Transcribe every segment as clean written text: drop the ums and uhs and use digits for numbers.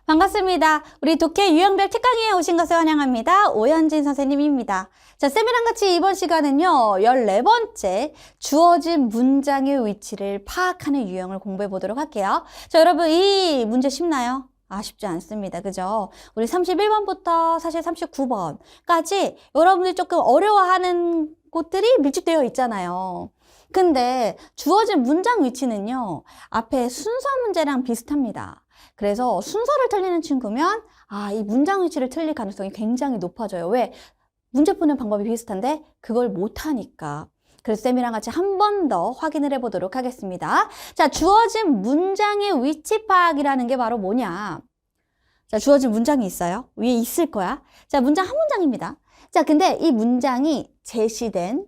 반갑습니다. 우리 독해 유형별 특강위에 오신 것을 환영합니다. 오현진 선생님입니다. 자, 쌤이랑 같이 이번 시간은요, 14번째 주어진 문장의 위치를 파악하는 유형을 공부해 보도록 할게요. 자, 여러분, 이 문제 쉽나요? 쉽지 않습니다. 그죠? 우리 31번부터 사실 39번까지 여러분들이 조금 어려워하는 곳들이 밀집되어 있잖아요. 근데 주어진 문장 위치는요, 앞에 순서 문제랑 비슷합니다. 그래서 순서를 틀리는 친구면 이 문장 위치를 틀릴 가능성이 굉장히 높아져요. 왜? 문제 푸는 방법이 비슷한데 그걸 못하니까. 그래서 쌤이랑 같이 한 번 더 확인을 해보도록 하겠습니다. 자, 주어진 문장의 위치 파악이라는 게 바로 뭐냐? 자, 주어진 문장이 있어요. 위에 있을 거야. 자, 문장 한 문장입니다. 자, 근데 이 문장이 제시된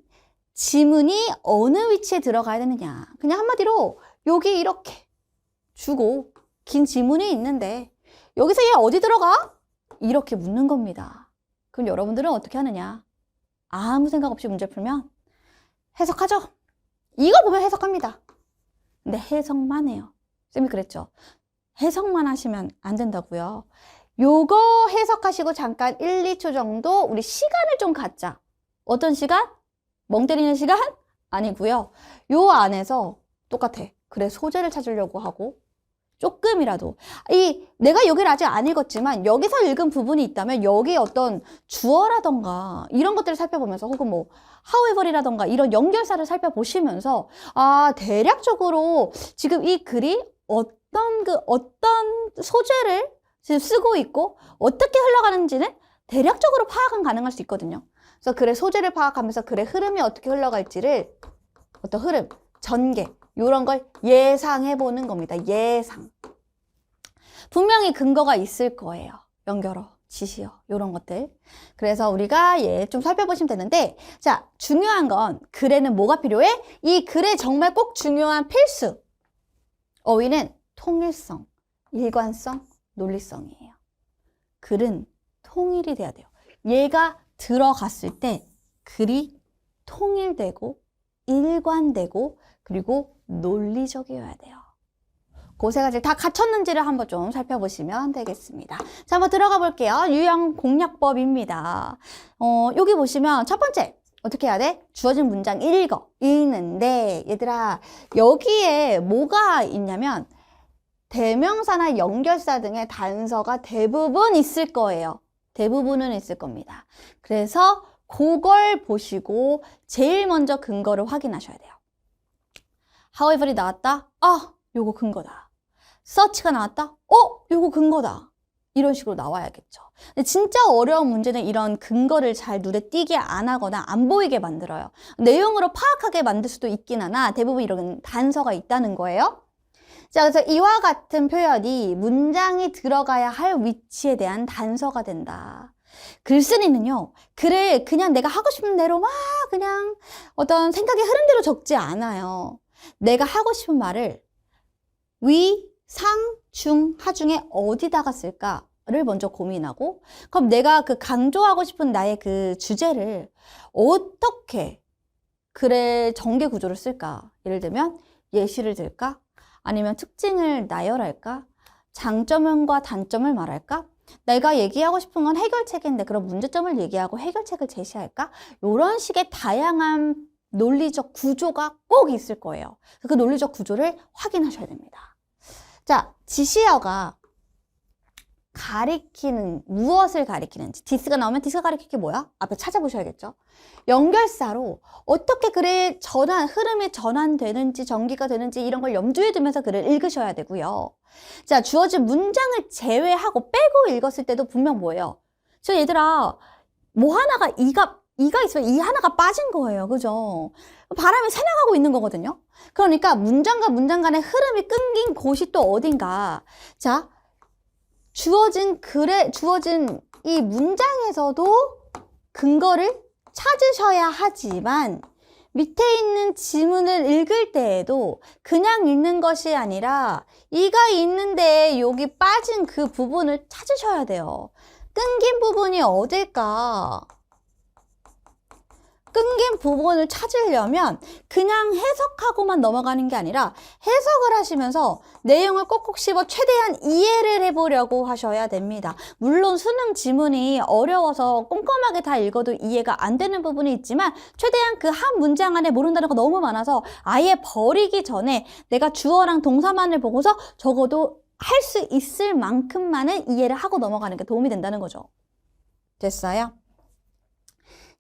지문이 어느 위치에 들어가야 되느냐? 그냥 한마디로 여기 이렇게 주고 긴 지문이 있는데 여기서 얘 어디 들어가? 이렇게 묻는 겁니다. 그럼 여러분들은 어떻게 하느냐? 아무 생각 없이 문제 풀면 해석하죠? 이거 보면 해석합니다. 근데 해석만 해요. 쌤이 그랬죠. 해석만 하시면 안 된다고요. 요거 해석하시고 잠깐 1, 2초 정도 우리 시간을 좀 갖자. 어떤 시간? 멍 때리는 시간? 아니고요. 요 안에서 똑같아. 그래, 소재를 찾으려고 하고 조금이라도 내가 여기를 아직 안 읽었지만 여기서 읽은 부분이 있다면 여기 어떤 주어라던가 이런 것들을 살펴보면서 혹은 뭐 however이라던가 이런 연결사를 살펴보시면서 대략적으로 지금 이 글이 어떤 소재를 지금 쓰고 있고 어떻게 흘러가는지는 대략적으로 파악은 가능할 수 있거든요. 그래서 글의 소재를 파악하면서 글의 흐름이 어떻게 흘러갈지를 어떤 흐름, 전개 이런 걸 예상해 보는 겁니다. 예상. 분명히 근거가 있을 거예요. 연결어, 지시어 이런 것들. 그래서 우리가 좀 살펴보시면 되는데, 자, 중요한 건 글에는 뭐가 필요해? 이 글에 정말 꼭 중요한 필수. 어휘는 통일성, 일관성, 논리성이에요. 글은 통일이 돼야 돼요. 얘가 들어갔을 때 글이 통일되고 일관되고 그리고 논리적이어야 돼요. 그 세 가지를 다 갖췄는지를 한번 좀 살펴보시면 되겠습니다. 자, 한번 들어가 볼게요. 유형 공략법입니다. 여기 보시면 첫 번째 어떻게 해야 돼? 주어진 문장 읽는데 얘들아 여기에 뭐가 있냐면 대명사나 연결사 등의 단서가 대부분 있을 거예요. 대부분은 있을 겁니다. 그래서 그걸 보시고 제일 먼저 근거를 확인하셔야 돼요. however이 나왔다? 요거 근거다. search가 나왔다? 요거 근거다. 이런 식으로 나와야겠죠. 근데 진짜 어려운 문제는 이런 근거를 잘 눈에 띄게 안 하거나 안 보이게 만들어요. 내용으로 파악하게 만들 수도 있긴 하나 대부분 이런 단서가 있다는 거예요. 자, 그래서 이와 같은 표현이 문장이 들어가야 할 위치에 대한 단서가 된다. 글쓴이는요, 글을 그냥 내가 하고 싶은 대로 막 그냥 어떤 생각의 흐름대로 적지 않아요. 내가 하고 싶은 말을 위, 상, 중, 하 중에 어디다가 쓸까를 먼저 고민하고 그럼 내가 그 강조하고 싶은 나의 그 주제를 어떻게 글의 전개 구조를 쓸까? 예를 들면 예시를 들까? 아니면 특징을 나열할까? 장점과 단점을 말할까? 내가 얘기하고 싶은 건 해결책인데 그럼 문제점을 얘기하고 해결책을 제시할까? 이런 식의 다양한 논리적 구조가 꼭 있을 거예요. 그 논리적 구조를 확인하셔야 됩니다. 자, 지시어가 무엇을 가리키는지 디스가 나오면 디스가 가리킬 게 뭐야? 앞에 찾아보셔야겠죠. 연결사로 어떻게 글의 흐름이 전환되는지 전기가 되는지 이런 걸 염두에 두면서 글을 읽으셔야 되고요. 자, 주어진 문장을 제외하고 빼고 읽었을 때도 분명 뭐예요? 얘들아 뭐 하나가 이가 있으면 이 하나가 빠진 거예요. 그죠? 바람이 새나가고 있는 거거든요. 그러니까 문장과 문장 간의 흐름이 끊긴 곳이 또 어딘가. 자, 주어진 이 문장에서도 근거를 찾으셔야 하지만 밑에 있는 지문을 읽을 때에도 그냥 읽는 것이 아니라 이가 있는데 여기 빠진 그 부분을 찾으셔야 돼요. 끊긴 부분이 어딜까? 끊긴 부분을 찾으려면 그냥 해석하고만 넘어가는 게 아니라 해석을 하시면서 내용을 꼭꼭 씹어 최대한 이해를 해보려고 하셔야 됩니다. 물론 수능 지문이 어려워서 꼼꼼하게 다 읽어도 이해가 안 되는 부분이 있지만 최대한 그 한 문장 안에 모른다는 거 너무 많아서 아예 버리기 전에 내가 주어랑 동사만을 보고서 적어도 할 수 있을 만큼만은 이해를 하고 넘어가는 게 도움이 된다는 거죠. 됐어요?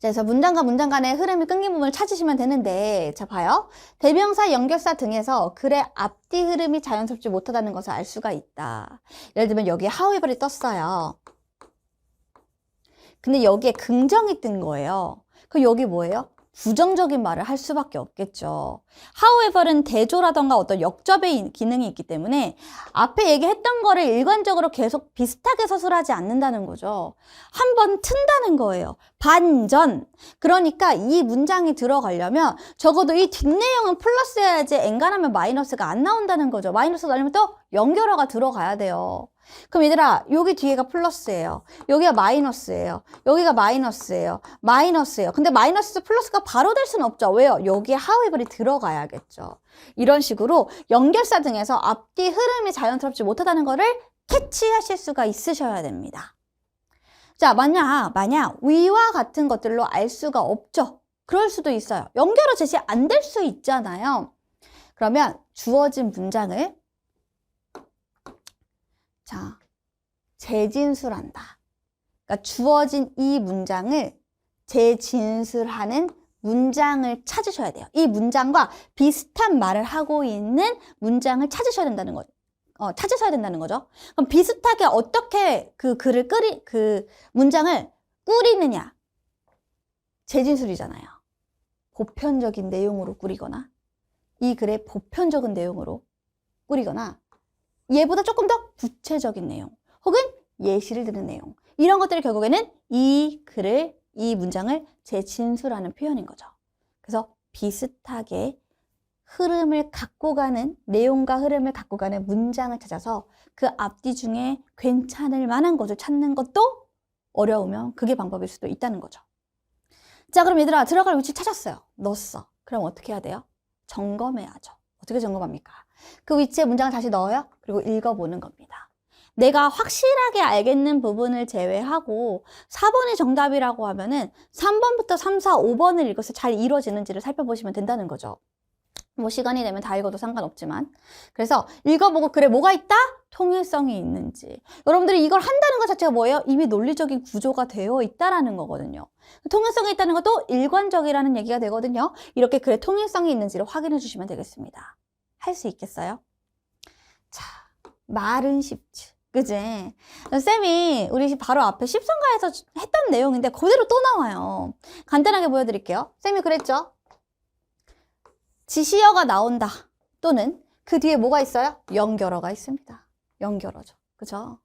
그래서 문장과 문장 간의 흐름이 끊긴 부분을 찾으시면 되는데, 자 봐요. 대명사, 연결사 등에서 글의 앞뒤 흐름이 자연스럽지 못하다는 것을 알 수가 있다. 예를 들면 여기에 how에ver이 떴어요. 근데 여기에 긍정이 뜬 거예요. 그럼 여기 뭐예요? 부정적인 말을 할 수밖에 없겠죠. however는 대조라던가 어떤 역접의 기능이 있기 때문에 앞에 얘기했던 거를 일관적으로 계속 비슷하게 서술하지 않는다는 거죠. 한 번 튼다는 거예요. 반전. 그러니까 이 문장이 들어가려면 적어도 이 뒷내용은 플러스여야지 엔간하면 마이너스가 안 나온다는 거죠. 마이너스 나려면 또 연결어가 들어가야 돼요. 그럼 얘들아, 여기 뒤에가 플러스예요. 여기가 마이너스예요. 여기가 마이너스예요. 마이너스예요. 근데 마이너스 플러스가 바로 될 수는 없죠. 왜요? 여기에 however이 들어가야겠죠. 이런 식으로 연결사 등에서 앞뒤 흐름이 자연스럽지 못하다는 거를 캐치하실 수가 있으셔야 됩니다. 자, 만약 위와 같은 것들로 알 수가 없죠. 그럴 수도 있어요. 연결어 제시 안 될 수 있잖아요. 그러면 주어진 문장을 자, 재진술한다. 그러니까 주어진 이 문장을 재진술하는 문장을 찾으셔야 돼요. 이 문장과 비슷한 말을 하고 있는 문장을 찾으셔야 된다는 거죠. 찾으셔야 된다는 거죠. 그럼 비슷하게 어떻게 그 문장을 꾸리느냐? 재진술이잖아요. 보편적인 내용으로 꾸리거나, 이 글의 보편적인 내용으로 꾸리거나, 얘보다 조금 더 구체적인 내용 혹은 예시를 드는 내용, 이런 것들이 결국에는 이 문장을 재진술하는 표현인 거죠. 그래서 비슷하게 흐름을 갖고 가는, 내용과 흐름을 갖고 가는 문장을 찾아서 그 앞뒤 중에 괜찮을 만한 것을 찾는 것도 어려우면 그게 방법일 수도 있다는 거죠. 자, 그럼 얘들아, 들어갈 위치 찾았어요. 넣었어. 그럼 어떻게 해야 돼요? 점검해야죠. 어떻게 점검합니까? 그 위치에 문장을 다시 넣어요. 그리고 읽어보는 겁니다. 내가 확실하게 알겠는 부분을 제외하고 4번이 정답이라고 하면은 3번부터 3, 4, 5번을 읽어서 잘 이루어지는지를 살펴보시면 된다는 거죠. 뭐 시간이 되면 다 읽어도 상관없지만. 그래서 읽어보고 그래 뭐가 있다? 통일성이 있는지. 여러분들이 이걸 한다는 것 자체가 뭐예요? 이미 논리적인 구조가 되어 있다라는 거거든요. 통일성이 있다는 것도 일관적이라는 얘기가 되거든요. 이렇게 글의 통일성이 있는지를 확인해 주시면 되겠습니다. 할 수 있겠어요? 자, 말은 쉽지. 그지? 쌤이 우리 바로 앞에 10선가에서 했던 내용인데 그대로 또 나와요. 간단하게 보여드릴게요. 쌤이 그랬죠? 지시어가 나온다. 또는 그 뒤에 뭐가 있어요? 연결어가 있습니다. 연결어죠. 그죠?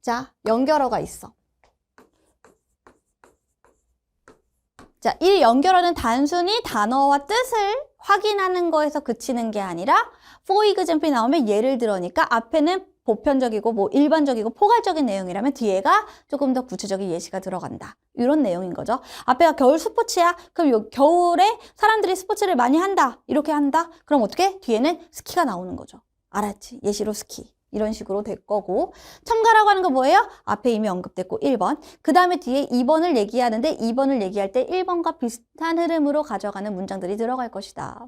자, 연결어가 있어. 자, 이 연결어는 단순히 단어와 뜻을 확인하는 거에서 그치는 게 아니라 for example이 나오면 예를 들어니까 앞에는 보편적이고 뭐 일반적이고 포괄적인 내용이라면 뒤에가 조금 더 구체적인 예시가 들어간다. 이런 내용인 거죠. 앞에가 겨울 스포츠야. 그럼 요 겨울에 사람들이 스포츠를 많이 한다. 이렇게 한다. 그럼 어떻게? 뒤에는 스키가 나오는 거죠. 알았지? 예시로 스키. 이런 식으로 될 거고. 첨가라고 하는 거 뭐예요? 앞에 이미 언급됐고 1번. 그 다음에 뒤에 2번을 얘기하는데 2번을 얘기할 때 1번과 비슷한 흐름으로 가져가는 문장들이 들어갈 것이다.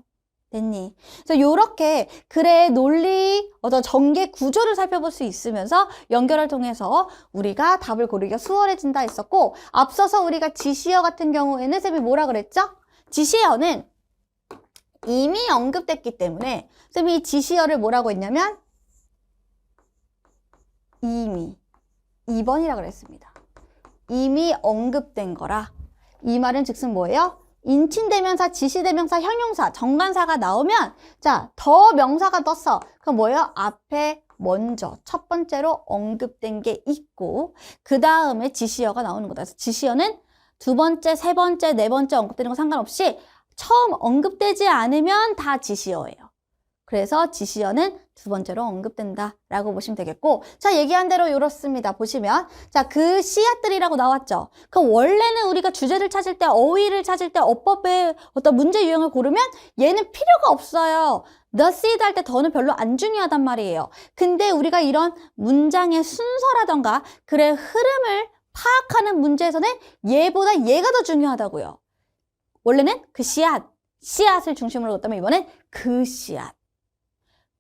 됐니? 그래서 요렇게 글의 논리, 어떤 전개 구조를 살펴볼 수 있으면서 연결을 통해서 우리가 답을 고르기가 수월해진다 했었고, 앞서서 우리가 지시어 같은 경우에는 쌤이 뭐라 그랬죠? 지시어는 이미 언급됐기 때문에 쌤이 이 지시어를 뭐라고 했냐면 이미 2번이라고 그랬습니다. 이미 언급된 거라. 이 말은 즉슨 뭐예요? 인칭대명사, 지시대명사, 형용사, 정관사가 나오면 자, 더 명사가 떴어. 그럼 뭐예요? 앞에 먼저 첫 번째로 언급된 게 있고 그 다음에 지시어가 나오는 거다. 그래서 지시어는 두 번째, 세 번째, 네 번째 언급되는 거 상관없이 처음 언급되지 않으면 다 지시어예요. 그래서 지시어는 두 번째로 언급된다라고 보시면 되겠고, 자, 얘기한 대로 이렇습니다. 보시면, 자, 그 씨앗들이라고 나왔죠. 그럼 원래는 우리가 주제를 찾을 때, 어휘를 찾을 때, 어법의 어떤 문제 유형을 고르면 얘는 필요가 없어요. the seed 할 때 더는 별로 안 중요하단 말이에요. 근데 우리가 이런 문장의 순서라던가 글의 흐름을 파악하는 문제에서는 얘보다 얘가 더 중요하다고요. 원래는 그 씨앗을 중심으로 뒀다면 이번엔 그 씨앗.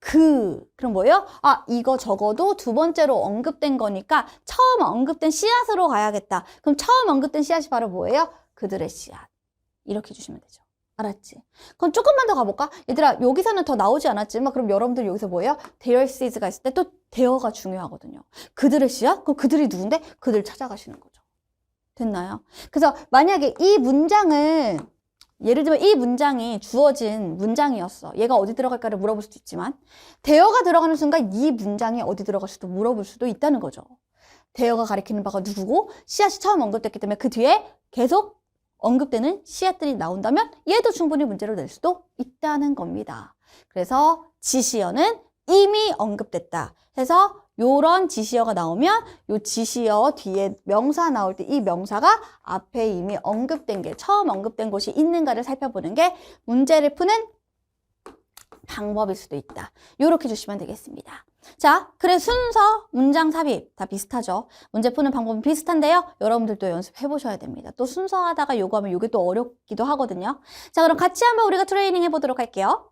그럼 뭐예요? 아, 이거 적어도 두 번째로 언급된 거니까 처음 언급된 씨앗으로 가야겠다. 그럼 처음 언급된 씨앗이 바로 뭐예요? 그들의 씨앗. 이렇게 해주시면 되죠. 알았지? 그럼 조금만 더 가볼까? 얘들아, 여기서는 더 나오지 않았지만 그럼 여러분들 여기서 뭐예요? their seeds가 있을 때 또 there가 중요하거든요. 그들의 씨앗? 그럼 그들이 누군데? 그들 찾아가시는 거죠. 됐나요? 그래서 만약에 이 문장은 예를 들면 이 문장이 주어진 문장이었어. 얘가 어디 들어갈까를 물어볼 수도 있지만 대어가 들어가는 순간 이 문장이 어디 들어갈지도 물어볼 수도 있다는 거죠. 대어가 가리키는 바가 누구고 씨앗이 처음 언급됐기 때문에 그 뒤에 계속 언급되는 씨앗들이 나온다면 얘도 충분히 문제로 낼 수도 있다는 겁니다. 그래서 지시어는 이미 언급됐다 해서 요런 지시어가 나오면 요 지시어 뒤에 명사 나올 때 이 명사가 앞에 이미 언급된 게 처음 언급된 곳이 있는가를 살펴보는 게 문제를 푸는 방법일 수도 있다. 요렇게 주시면 되겠습니다. 자, 그래 순서, 문장 삽입 다 비슷하죠. 문제 푸는 방법은 비슷한데요. 여러분들도 연습해 보셔야 됩니다. 또 순서 하다가 요거 하면 요게 또 어렵기도 하거든요. 자, 그럼 같이 한번 우리가 트레이닝 해보도록 할게요.